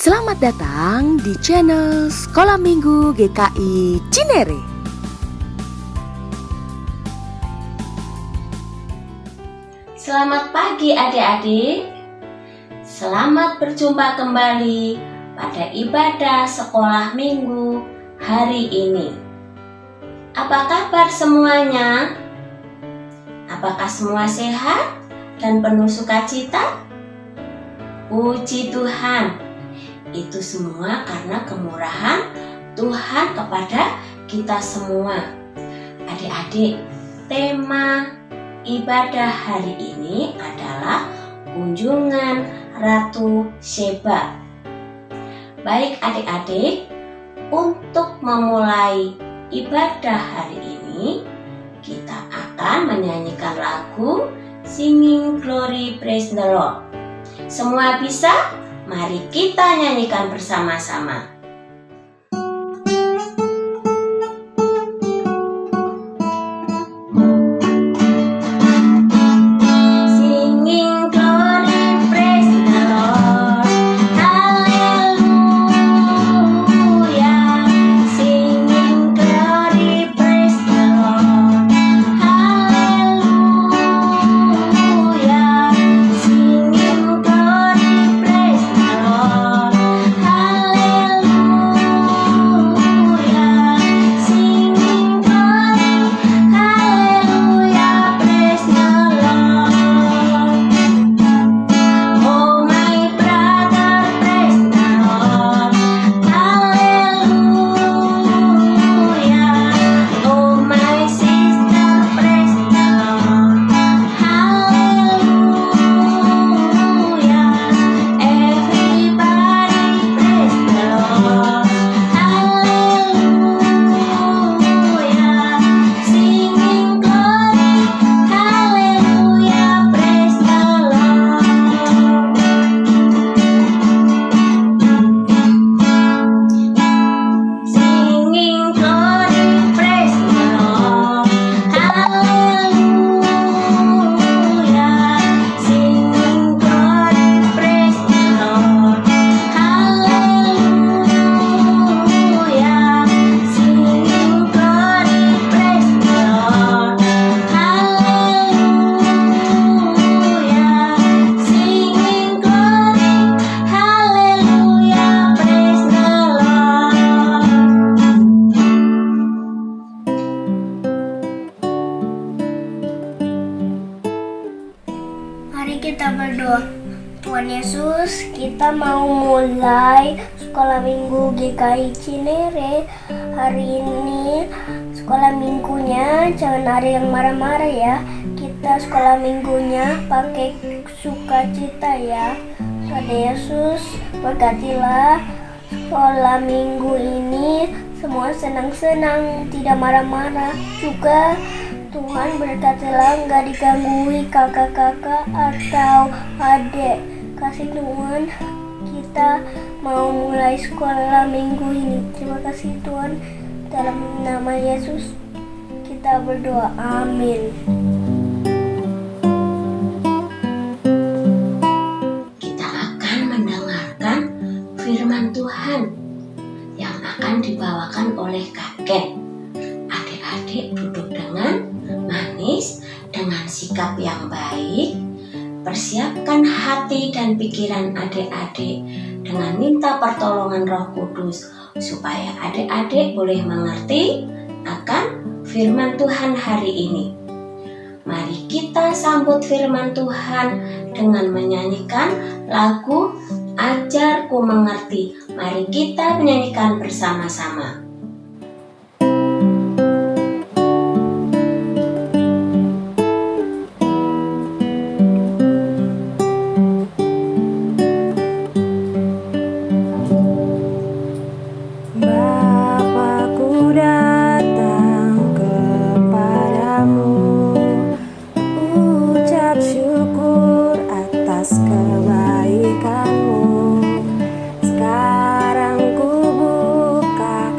Selamat datang di channel Sekolah Minggu GKI Cinere. Selamat pagi adik-adik. Selamat berjumpa kembali pada ibadah sekolah minggu hari ini. Apa kabar semuanya? Apakah semua sehat dan penuh sukacita? Puji Tuhan. Itu semua karena kemurahan Tuhan kepada kita semua. Adik-adik, tema ibadah hari ini adalah kunjungan Ratu Sheba. Baik adik-adik, untuk memulai ibadah hari ini, kita akan menyanyikan lagu Singing Glory Praise the Lord. Semua bisa? Mari kita nyanyikan bersama-sama. Mari kita berdoa. Tuhan Yesus, kita mau mulai sekolah minggu GKI Cinere. Hari ini sekolah minggunya jangan ada yang marah-marah ya. Kita sekolah minggunya pakai sukacita ya. Tuhan Yesus, berkatilah sekolah minggu ini semua senang-senang, tidak marah-marah. Juga Tuhan berkatilah nggak digangguin kakak-kakak atau adik. Kasih Tuhan, kita mau mulai sekolah minggu ini. Terima kasih Tuhan, dalam nama Yesus kita berdoa, amin. Kita akan mendengarkan firman Tuhan yang akan dibawakan oleh kakek. Adik-adik duduk dengan manis, dengan sikap yang baik. Persiapkan hati dan pikiran adik-adik dengan minta pertolongan Roh Kudus supaya adik-adik boleh mengerti akan firman Tuhan hari ini. Mari kita sambut firman Tuhan dengan menyanyikan lagu Ajarku Mengerti. Mari kita menyanyikan bersama-sama. Kebaikanmu, sekarang ku buka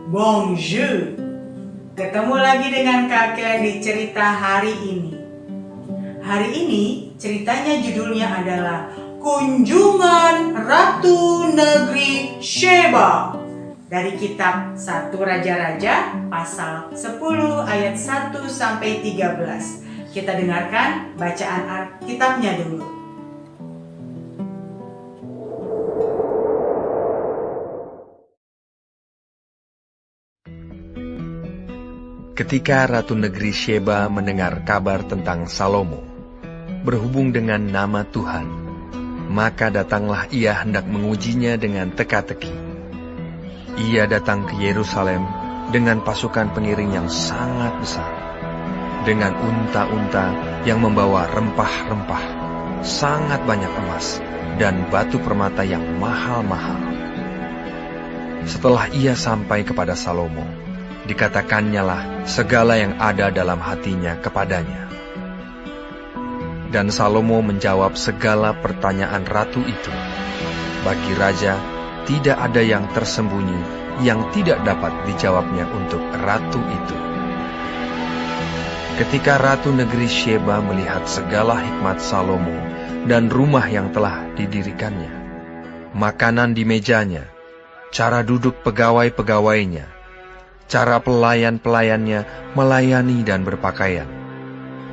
Bonjour. Ketemu lagi dengan kakek di cerita hari ini. Hari ini ceritanya judulnya adalah Kunjungan Ratu Negeri Sheba. Dari kitab 1 Raja-Raja pasal 10 ayat 1 sampai 13. Kita dengarkan bacaan Alkitabnya dulu. Ketika Ratu Negeri Sheba mendengar kabar tentang Salomo, berhubung dengan nama Tuhan, maka datanglah ia hendak mengujinya dengan teka-teki. Ia datang ke Yerusalem dengan pasukan pengiring yang sangat besar, dengan unta-unta yang membawa rempah-rempah, sangat banyak emas, dan batu permata yang mahal-mahal. Setelah ia sampai kepada Salomo, dikatakannya lah segala yang ada dalam hatinya kepadanya. Dan Salomo menjawab segala pertanyaan ratu itu. Bagi raja, tidak ada yang tersembunyi yang tidak dapat dijawabnya untuk ratu itu. Ketika Ratu Negeri Sheba melihat segala hikmat Salomo dan rumah yang telah didirikannya, makanan di mejanya, cara duduk pegawai-pegawainya, cara pelayan-pelayannya melayani dan berpakaian,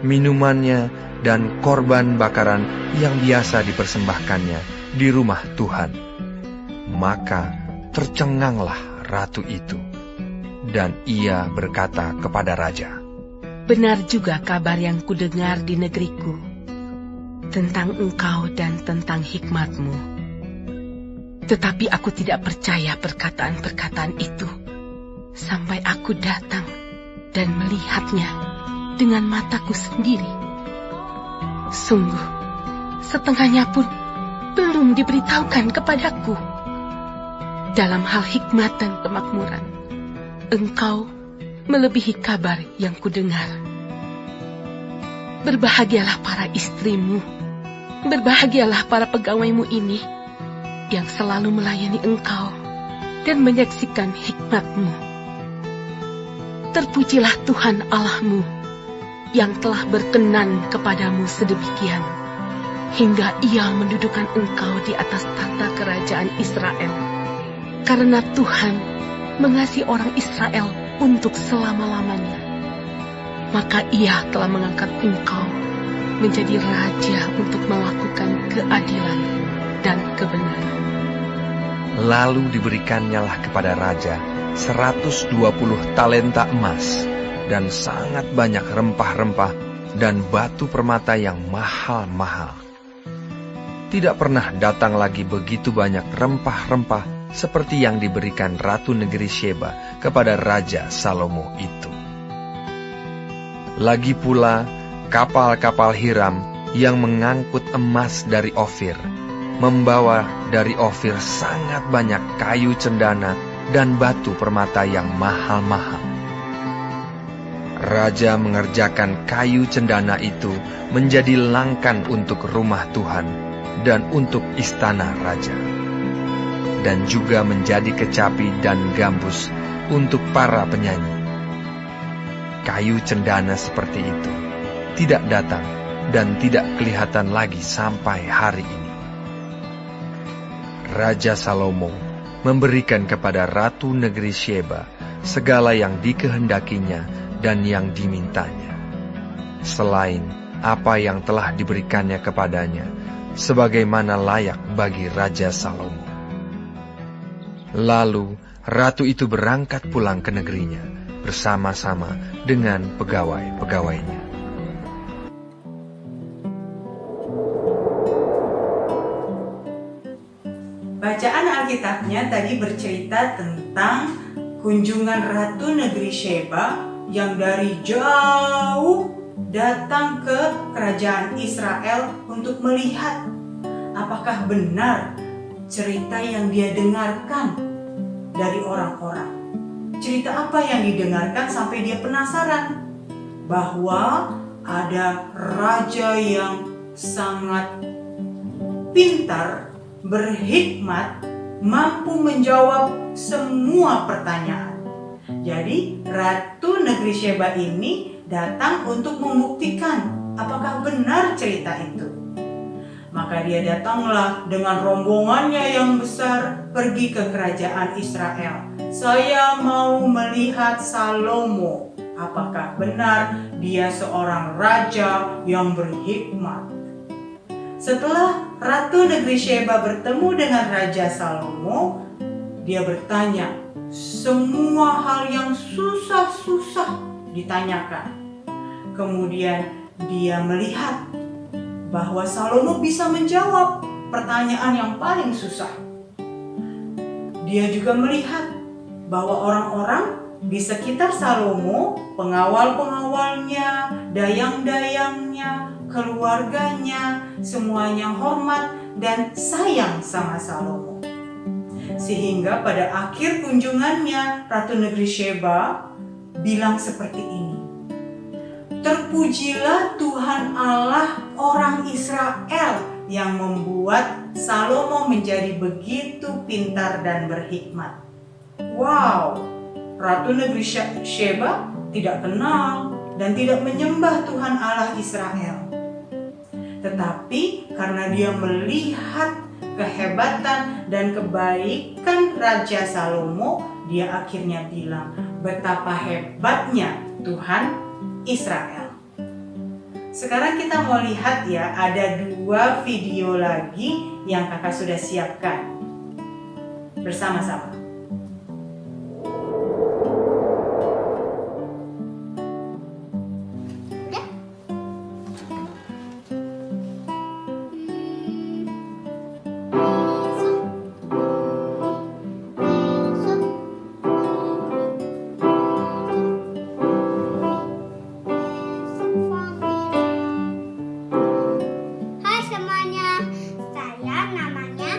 minumannya dan korban bakaran yang biasa dipersembahkannya di rumah Tuhan, maka tercenganglah ratu itu, dan ia berkata kepada raja, "Benar juga kabar yang kudengar di negeriku tentang engkau dan tentang hikmatmu. Tetapi aku tidak percaya perkataan-perkataan itu sampai aku datang dan melihatnya dengan mataku sendiri. Sungguh, setengahnya pun belum diberitahukan kepadaku. Dalam hal hikmat dan kemakmuran, engkau melebihi kabar yang kudengar. Berbahagialah para istrimu, berbahagialah para pegawaimu ini yang selalu melayani engkau dan menyaksikan hikmatmu. Terpujilah Tuhan Allahmu yang telah berkenan kepadamu sedemikian, hingga ia mendudukan engkau di atas tahta kerajaan Israel. Karena Tuhan mengasihi orang Israel untuk selama-lamanya, maka ia telah mengangkat engkau menjadi raja untuk melakukan keadilan dan kebenaran." Lalu diberikannya lah kepada raja 120 talenta emas, dan sangat banyak rempah-rempah dan batu permata yang mahal-mahal. Tidak pernah datang lagi begitu banyak rempah-rempah seperti yang diberikan Ratu Negeri Sheba kepada Raja Salomo itu. Lagi pula, kapal-kapal Hiram yang mengangkut emas dari Ofir, membawa dari Ofir sangat banyak kayu cendana dan batu permata yang mahal-mahal. Raja mengerjakan kayu cendana itu menjadi langkan untuk rumah Tuhan dan untuk istana raja, dan juga menjadi kecapi dan gambus untuk para penyanyi. Kayu cendana seperti itu tidak datang dan tidak kelihatan lagi sampai hari ini. Raja Salomo memberikan kepada Ratu Negeri Sheba segala yang dikehendakinya dan yang dimintanya, selain apa yang telah diberikannya kepadanya, sebagaimana layak bagi Raja Salomo. Lalu ratu itu berangkat pulang ke negerinya bersama-sama dengan pegawai-pegawainya. Bacaan Alkitabnya tadi bercerita tentang kunjungan Ratu Negeri Sheba yang dari jauh datang ke kerajaan Israel untuk melihat apakah benar cerita yang dia dengarkan dari orang-orang. Cerita apa yang didengarkan sampai dia penasaran bahwa ada raja yang sangat pintar, berhikmat, mampu menjawab semua pertanyaan. Jadi Ratu Negeri Sheba ini datang untuk membuktikan apakah benar cerita itu. Maka dia datanglah dengan rombongannya yang besar pergi ke kerajaan Israel. Saya mau melihat Salomo. Apakah benar dia seorang raja yang berhikmat? Setelah Ratu Negeri Sheba bertemu dengan Raja Salomo, dia bertanya, semua hal yang susah-susah ditanyakan. Kemudian dia melihat bahwa Salomo bisa menjawab pertanyaan yang paling susah. Dia juga melihat bahwa orang-orang di sekitar Salomo, pengawal-pengawalnya, dayang-dayangnya, keluarganya, semuanya hormat dan sayang sama Salomo. Sehingga pada akhir kunjungannya, Ratu Negeri Sheba bilang seperti ini. Terpujilah Tuhan Allah orang Israel yang membuat Salomo menjadi begitu pintar dan berhikmat. Wow! Ratu Negeri Sheba tidak kenal dan tidak menyembah Tuhan Allah Israel. Tetapi karena dia melihat kehebatan dan kebaikan Raja Salomo, dia akhirnya bilang, betapa hebatnya Tuhan Israel. Sekarang kita mau lihat ya, ada 2 video lagi yang kakak sudah siapkan bersama-sama. Hai semuanya, saya namanya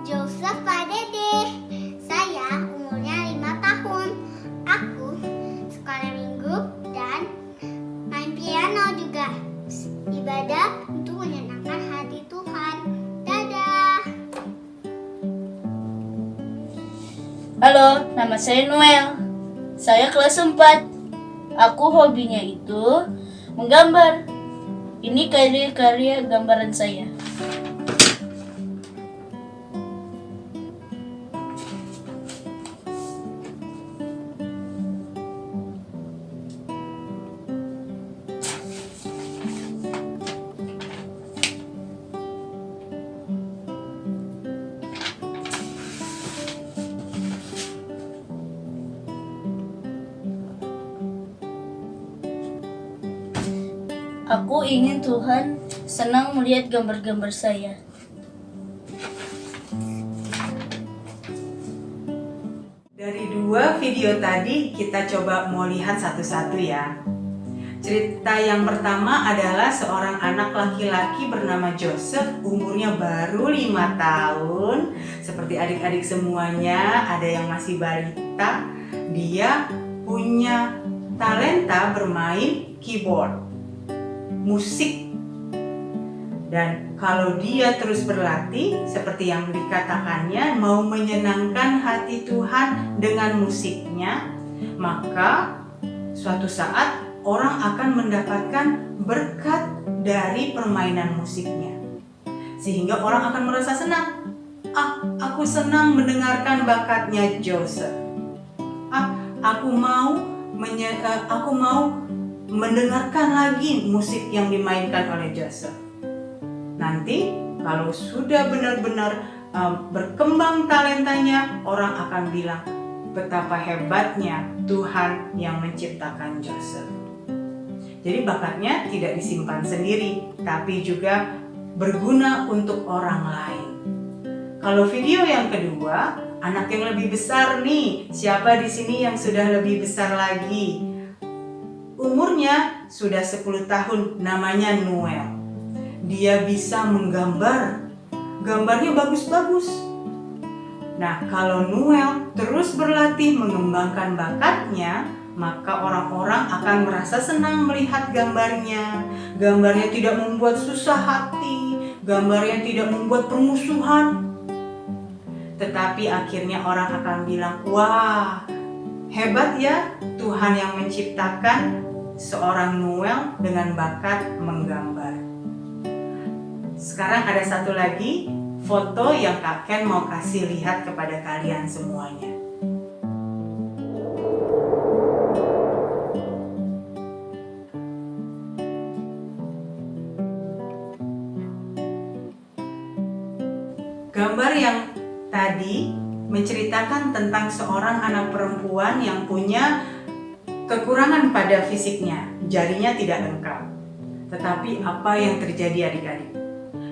Joseph Padede. Saya umurnya 5 tahun. Aku sekolah minggu dan main piano juga. Ibadah untuk menyenangkan hati Tuhan. Dadah. Halo, nama saya Noel. Saya kelas 4. Aku hobinya itu menggambar. Ini karya-karya gambaran saya. Aku ingin Tuhan senang melihat gambar-gambar saya. Dari 2 video tadi kita coba mau lihat satu-satu ya. Cerita yang pertama adalah seorang anak laki-laki bernama Joseph, umurnya baru 5 tahun. Seperti adik-adik semuanya, ada yang masih balita. Dia punya talenta bermain keyboard, musik. Dan kalau dia terus berlatih, seperti yang dikatakannya, mau menyenangkan hati Tuhan dengan musiknya, maka suatu saat orang akan mendapatkan berkat dari permainan musiknya. Sehingga orang akan merasa senang. Aku senang mendengarkan bakatnya Joseph. Aku mau mendengarkan lagi musik yang dimainkan oleh Joseph. Nanti kalau sudah benar-benar berkembang talentanya, orang akan bilang betapa hebatnya Tuhan yang menciptakan Joseph. Jadi bakatnya tidak disimpan sendiri, tapi juga berguna untuk orang lain. Kalau video yang kedua, anak yang lebih besar nih. Siapa di sini yang sudah lebih besar lagi? Umurnya sudah 10 tahun, namanya Noel. Dia bisa menggambar, gambarnya bagus-bagus. Nah, kalau Noel terus berlatih mengembangkan bakatnya, maka orang-orang akan merasa senang melihat gambarnya. Gambarnya tidak membuat susah hati, gambarnya tidak membuat permusuhan. Tetapi akhirnya orang akan bilang, wah, Hebat ya Tuhan yang menciptakan seorang Noel dengan bakat menggambar. Sekarang ada satu lagi foto yang Kak Ken mau kasih lihat kepada kalian semuanya. Gambar yang tadi menceritakan tentang seorang anak perempuan yang punya kekurangan pada fisiknya, jarinya tidak lengkap. Tetapi apa yang terjadi adik-adik?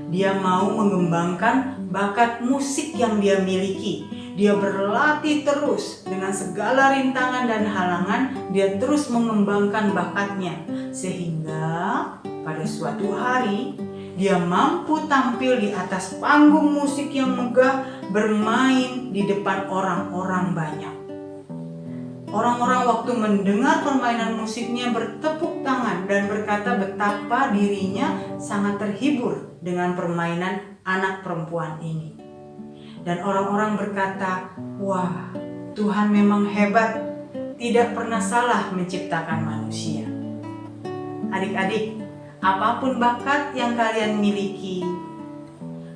Dia mau mengembangkan bakat musik yang dia miliki. Dia berlatih terus dengan segala rintangan dan halangan, dia terus mengembangkan bakatnya. Sehingga pada suatu hari, dia mampu tampil di atas panggung musik yang megah, bermain di depan orang-orang banyak. Orang-orang waktu mendengar permainan musiknya bertepuk tangan dan berkata betapa dirinya sangat terhibur dengan permainan anak perempuan ini. Dan orang-orang berkata, wah, Tuhan memang hebat, tidak pernah salah menciptakan manusia. Adik-adik, apapun bakat yang kalian miliki,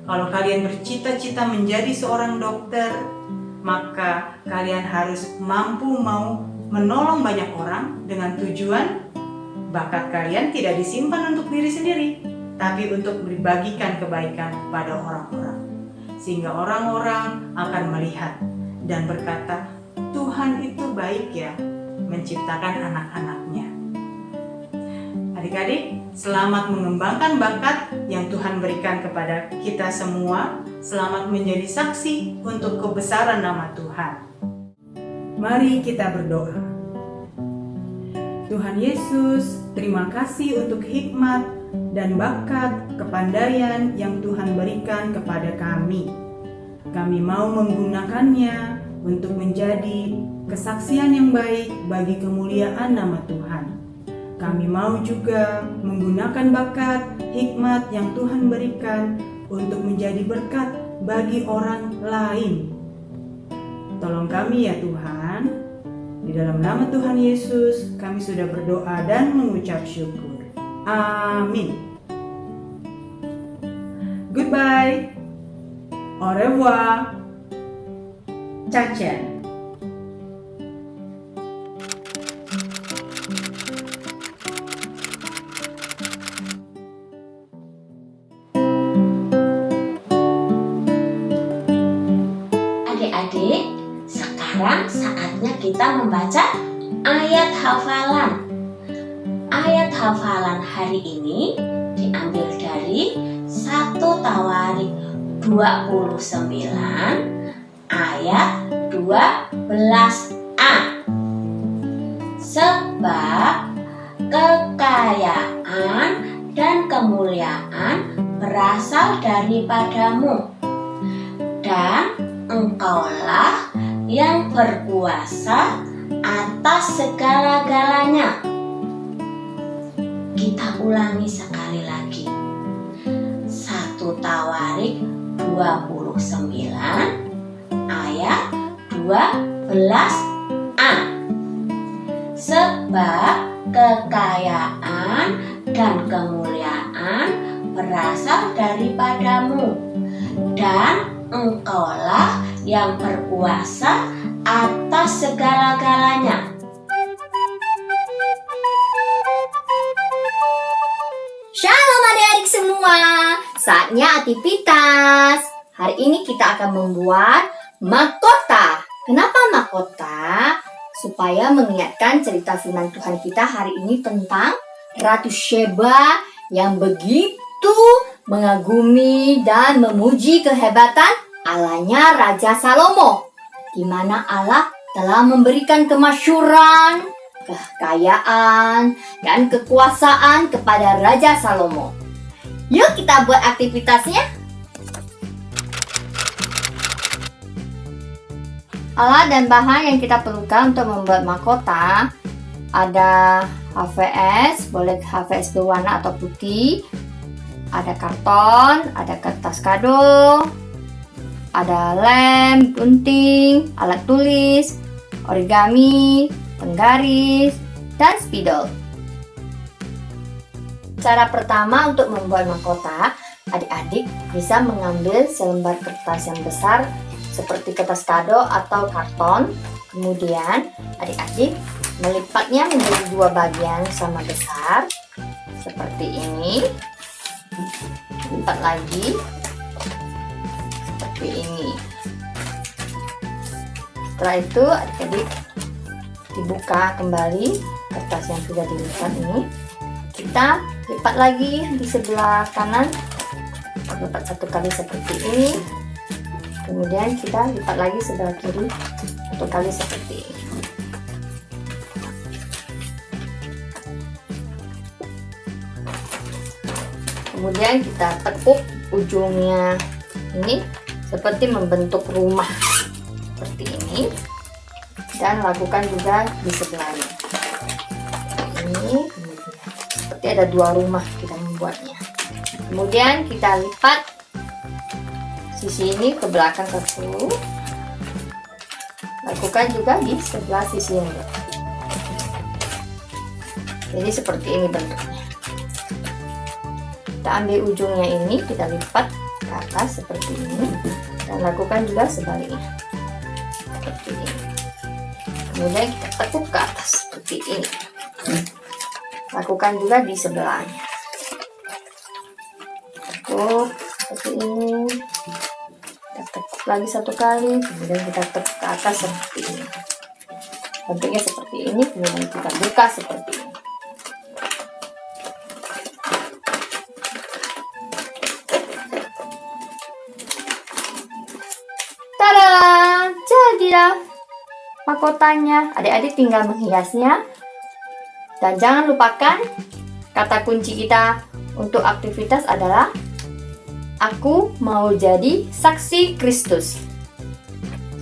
kalau kalian bercita-cita menjadi seorang dokter, maka kalian harus mampu mau menolong banyak orang dengan tujuan bakat kalian tidak disimpan untuk diri sendiri, tapi untuk dibagikan kebaikan pada orang-orang. Sehingga orang-orang akan melihat dan berkata, Tuhan itu baik ya menciptakan anak-anaknya. Adik-adik, selamat mengembangkan bakat yang Tuhan berikan kepada kita semua. Selamat menjadi saksi untuk kebesaran nama Tuhan. Mari kita berdoa. Tuhan Yesus, terima kasih untuk hikmat dan bakat kepandaian yang Tuhan berikan kepada kami. Kami mau menggunakannya untuk menjadi kesaksian yang baik bagi kemuliaan nama Tuhan. Kami mau juga menggunakan bakat, hikmat yang Tuhan berikan untuk menjadi berkat bagi orang lain. Tolong kami ya Tuhan. Di dalam nama Tuhan Yesus, kami sudah berdoa dan mengucap syukur. Amin. Goodbye. Au revoir. Ciao. Adik-adik, sekarang saatnya kita membaca ayat hafalan. Ayat hafalan hari ini diambil dari 1 Tawarik 29 ayat 12a. Sebab kekayaan dan kemuliaan berasal daripadamu, dan Engkaulah yang berkuasa atas segala-galanya. Kita ulangi sekali lagi. 1 Tawarik 29 ayat 12a. Sebab kekayaan dan kemuliaan berasal daripadamu, dan Engkaulah yang berkuasa atas segala-galanya. Shalom adik-adik semua, saatnya aktivitas. Hari ini kita akan membuat mahkota. Kenapa mahkota? Supaya mengingatkan cerita firman Tuhan kita hari ini tentang Ratu Sheba yang begitu mengagumi dan memuji kehebatan Allahnya Raja Salomo, di mana Allah telah memberikan kemasyhuran, kekayaan, dan kekuasaan kepada Raja Salomo. Yuk kita buat aktivitasnya. Alat dan bahan yang kita perlukan untuk membuat mahkota ada HVS, boleh HVS berwarna atau putih, ada karton, ada kertas kado, ada lem, gunting, alat tulis, origami, penggaris, dan spidol. Cara pertama untuk membuat mahkota, adik-adik bisa mengambil selembar kertas yang besar seperti kertas kado atau karton. Kemudian adik-adik melipatnya menjadi dua bagian sama besar seperti ini. Lipat lagi seperti ini. Setelah itu adik-adik dibuka kembali kertas yang sudah dilipat ini. Kita lipat lagi di sebelah kanan, lipat satu kali seperti ini. Kemudian kita lipat lagi sebelah kiri satu kali seperti ini. Kemudian kita tekuk ujungnya ini seperti membentuk rumah seperti ini, dan lakukan juga di sebelahnya. Ini seperti ada dua rumah kita membuatnya. Kemudian kita lipat sisi ini ke belakang satu. Lakukan juga di sebelah sisi yang lain. Jadi seperti ini bentuknya. Kita ambil ujungnya ini, kita lipat ke atas seperti ini, dan lakukan juga sebaliknya seperti ini. Kemudian kita tekuk ke atas seperti ini. Lakukan juga di sebelahnya. Tekuk seperti ini. Kita tekuk lagi satu kali, kemudian kita tekuk ke atas seperti ini. Bentuknya seperti ini, kemudian kita buka seperti ini. Tada! Jadilah mahkotanya. Adik-adik tinggal menghiasnya. Dan jangan lupakan kata kunci kita untuk aktivitas adalah aku mau jadi saksi Kristus.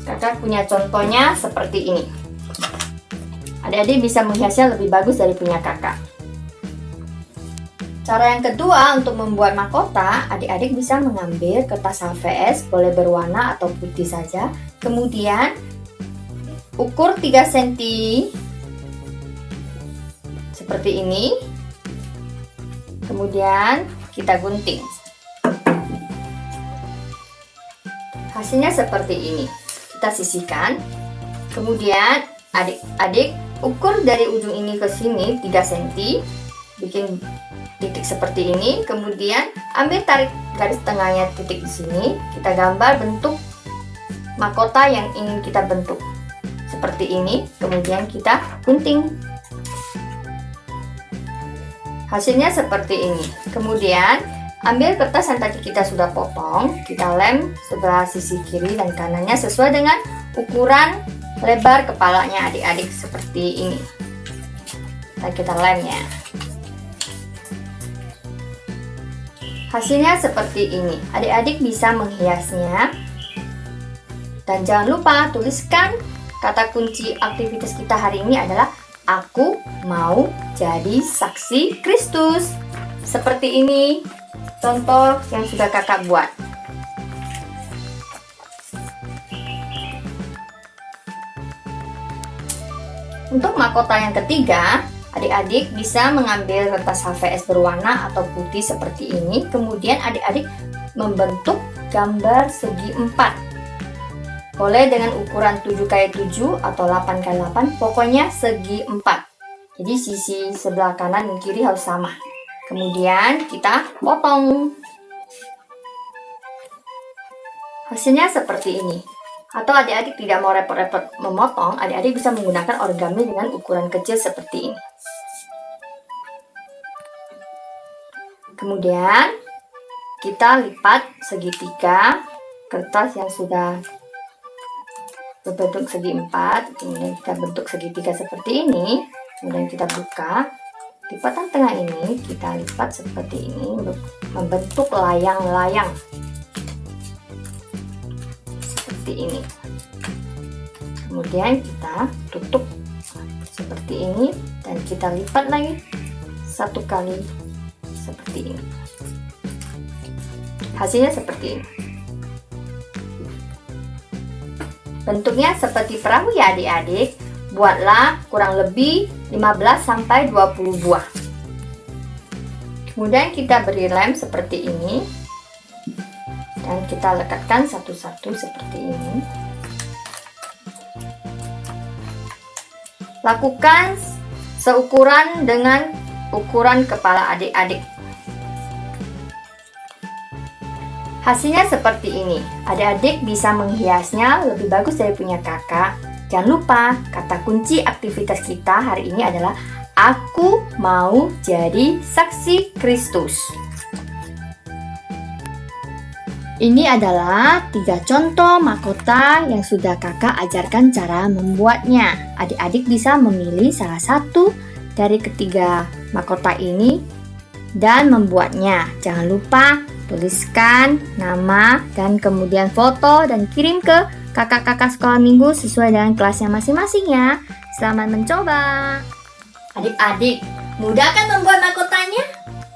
Kakak punya contohnya seperti ini. Adik-adik bisa menghiasnya lebih bagus dari punya kakak. Cara yang kedua untuk membuat mahkota, adik-adik bisa mengambil kertas HVS, boleh berwarna atau putih saja. Kemudian ukur 3 cm seperti ini. Kemudian kita gunting. Hasilnya seperti ini. Kita sisihkan. Kemudian adik-adik ukur dari ujung ini ke sini 3 cm. Bikin titik seperti ini, kemudian ambil tarik garis tengahnya titik di sini, kita gambar bentuk mahkota yang ingin kita bentuk seperti ini, kemudian kita gunting. Hasilnya seperti ini. Kemudian ambil kertas yang tadi kita sudah potong, kita lem sebelah sisi kiri dan kanannya sesuai dengan ukuran lebar kepalanya adik-adik seperti ini. Dan kita lemnya. Hasilnya seperti ini. Adik-adik bisa menghiasnya. Dan jangan lupa tuliskan kata kunci aktivitas kita hari ini adalah aku mau jadi saksi Kristus. Seperti ini contoh yang sudah kakak buat. Untuk mahkota yang ketiga, adik-adik bisa mengambil kertas HVS berwarna atau putih seperti ini. Kemudian adik-adik membentuk gambar segi 4. Boleh dengan ukuran 7x7 atau 8x8, pokoknya segi 4. Jadi sisi sebelah kanan dan kiri harus sama. Kemudian kita potong. Hasilnya seperti ini. Atau adik-adik tidak mau repot-repot memotong, adik-adik bisa menggunakan origami dengan ukuran kecil seperti ini. Kemudian kita lipat segitiga kertas yang sudah berbentuk segi 4, kemudian kita bentuk segitiga seperti ini, kemudian kita buka. Lipatan tengah ini kita lipat seperti ini, membentuk layang-layang seperti ini. Kemudian kita tutup seperti ini dan kita lipat lagi satu kali seperti ini. Hasilnya seperti ini. Bentuknya seperti perahu ya adik-adik. Buatlah kurang lebih 15-20 buah. Kemudian kita beri lem seperti ini. Dan kita lekatkan satu-satu seperti ini. Lakukan seukuran dengan ukuran kepala adik-adik. Hasilnya seperti ini. Adik-adik bisa menghiasnya lebih bagus dari punya kakak. Jangan lupa, kata kunci aktivitas kita hari ini adalah aku mau jadi saksi Kristus. Ini adalah 3 contoh mahkota yang sudah kakak ajarkan cara membuatnya. Adik-adik bisa memilih salah satu dari ketiga mahkota ini dan membuatnya. Jangan lupa tuliskan nama dan kemudian foto dan kirim ke kakak-kakak sekolah minggu sesuai dengan kelasnya masing-masing ya. Selamat mencoba. Adik-adik, mudah kan membuat mahkotanya?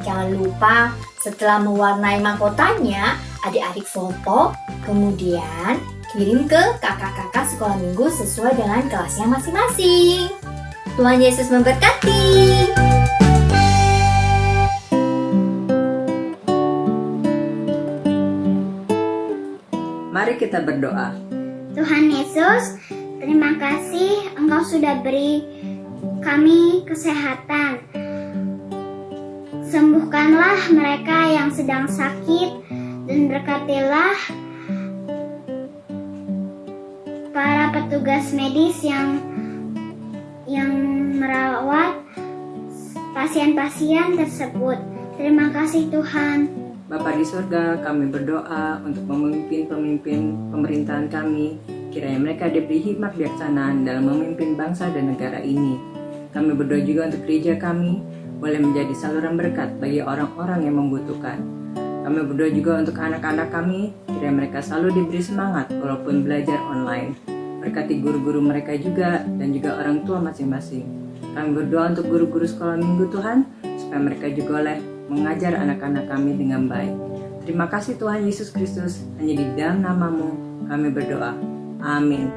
Jangan lupa setelah mewarnai mahkotanya, adik-adik foto, kemudian kirim ke kakak-kakak sekolah minggu sesuai dengan kelasnya masing-masing. Tuhan Yesus memberkati. Mari kita berdoa. Tuhan Yesus, terima kasih Engkau sudah beri kami kesehatan. Sembuhkanlah mereka yang sedang sakit dan berkatilah para petugas medis yang merawat pasien-pasien tersebut. Terima kasih Tuhan. Bapa di surga, kami berdoa untuk pemimpin-pemimpin pemerintahan kami. Kiranya mereka diberi hikmat bijaksanaan dalam memimpin bangsa dan negara ini. Kami berdoa juga untuk gereja kami, boleh menjadi saluran berkat bagi orang-orang yang membutuhkan. Kami berdoa juga untuk anak-anak kami, kiranya mereka selalu diberi semangat walaupun belajar online. Berkati guru-guru mereka juga dan juga orang tua masing-masing. Kami berdoa untuk guru-guru sekolah minggu Tuhan, supaya mereka juga boleh mengajar anak-anak kami dengan baik. Terima kasih Tuhan Yesus Kristus, hanya di dalam nama-Mu kami berdoa. Amin.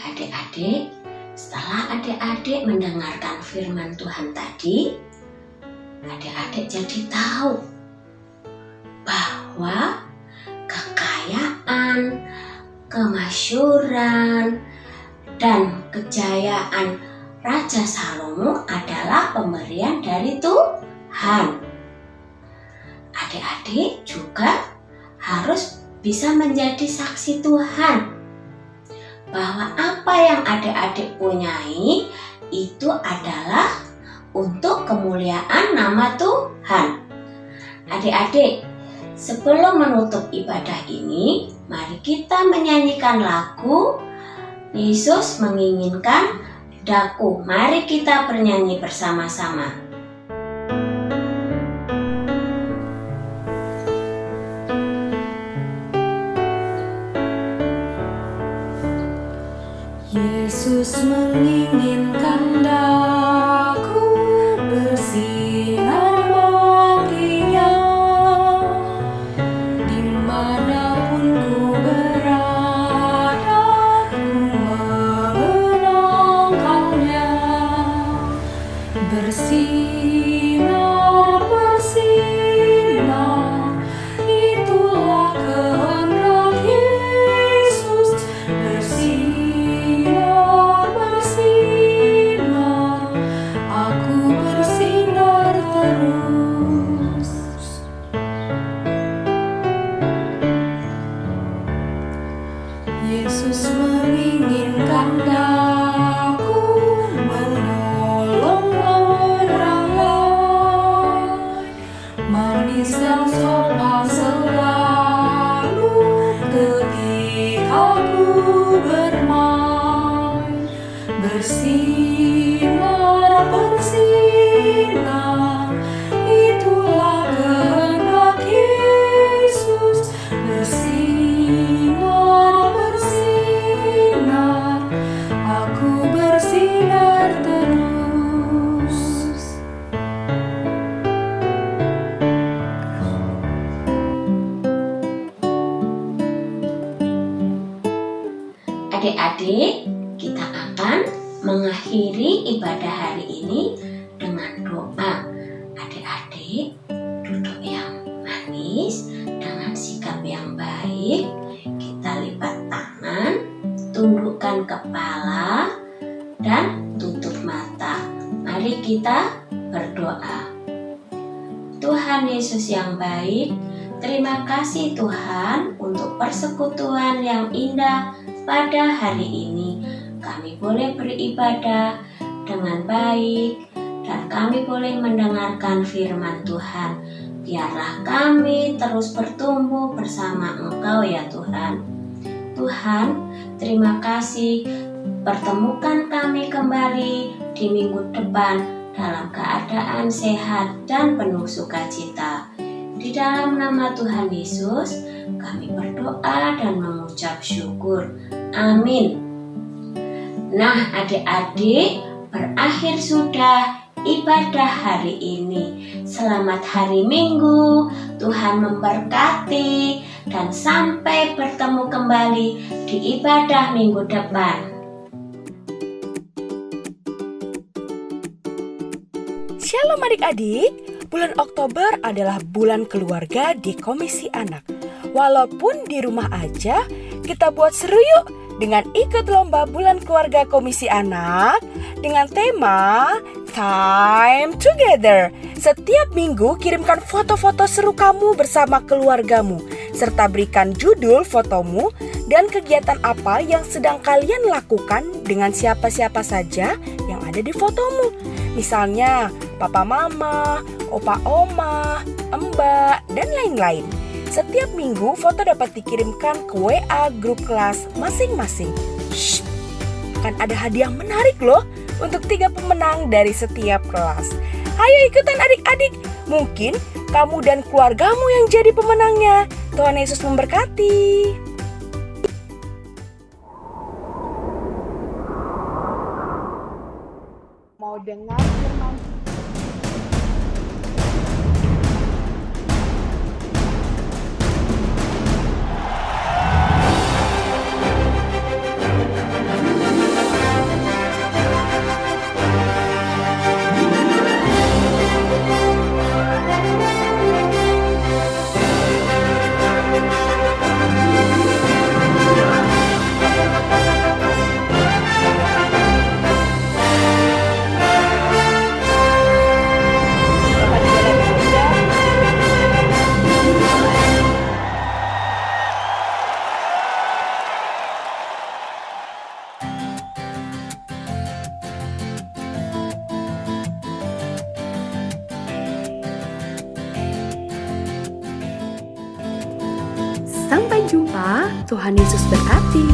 Adik-adik, setelah adik-adik mendengarkan firman Tuhan tadi, adik-adik jadi tahu bahwa kekayaan, kemasyhuran, dan kejayaan Raja Salomo adalah pemberian dari Tuhan. Adik-adik juga harus bisa menjadi saksi Tuhan bahwa apa yang adik-adik punyai itu adalah untuk kemuliaan nama Tuhan. Adik-adik, sebelum menutup ibadah ini, mari kita menyanyikan lagu Yesus menginginkan daku. Mari kita bernyanyi bersama-sama. Yesus menginginkan daku bersinar baginya, dimanapun ku berada, ku mengenangkannya. Bersinar, bersinar, itulah kehendak Yesus. Bersinar, bersinar, aku bersinar terus. Yesus menginginkan daku menolong orang lain, manis dan sopan selalu ketika ku bermain. Bersinar, bersinar, itulah kehendak Yesus. Bersinar, bersinar, Adik-adik, kita akan mengakhiri ibadah hari ini dengan doa. Adik-adik, duduk yang manis dengan sikap yang baik. Kita lipat tangan, tundukkan kepala, dan tutup mata. Mari kita berdoa. Tuhan Yesus yang baik, terima kasih Tuhan untuk persekutuan yang indah pada hari ini. Kami boleh beribadah dengan baik dan kami boleh mendengarkan firman Tuhan. Biarlah kami terus bertumbuh bersama Engkau ya Tuhan. Tuhan, terima kasih pertemukan kami kembali di minggu depan dalam keadaan sehat dan penuh sukacita. Di dalam nama Tuhan Yesus, kami berdoa dan mengucap syukur. Amin. Nah, adik-adik, berakhir sudah ibadah hari ini. Selamat hari Minggu, Tuhan memberkati, dan sampai bertemu kembali di ibadah minggu depan. Shalom adik-adik, bulan Oktober adalah bulan keluarga di Komisi Anak. Walaupun di rumah aja, kita buat seru yuk dengan ikut lomba bulan keluarga Komisi Anak dengan tema Time Together. Setiap minggu kirimkan foto-foto seru kamu bersama keluargamu, serta berikan judul fotomu dan kegiatan apa yang sedang kalian lakukan dengan siapa-siapa saja yang ada di fotomu. Misalnya papa mama, opa oma, mbak, dan lain-lain. Setiap minggu foto dapat dikirimkan ke WA grup kelas masing-masing. Shh, akan ada hadiah menarik loh untuk 3 pemenang dari setiap kelas. Ayo ikutan adik-adik, mungkin kamu dan keluargamu yang jadi pemenangnya. Tuhan Yesus memberkati. Mau dengar firman Sampai jumpa, Tuhan Yesus berkati.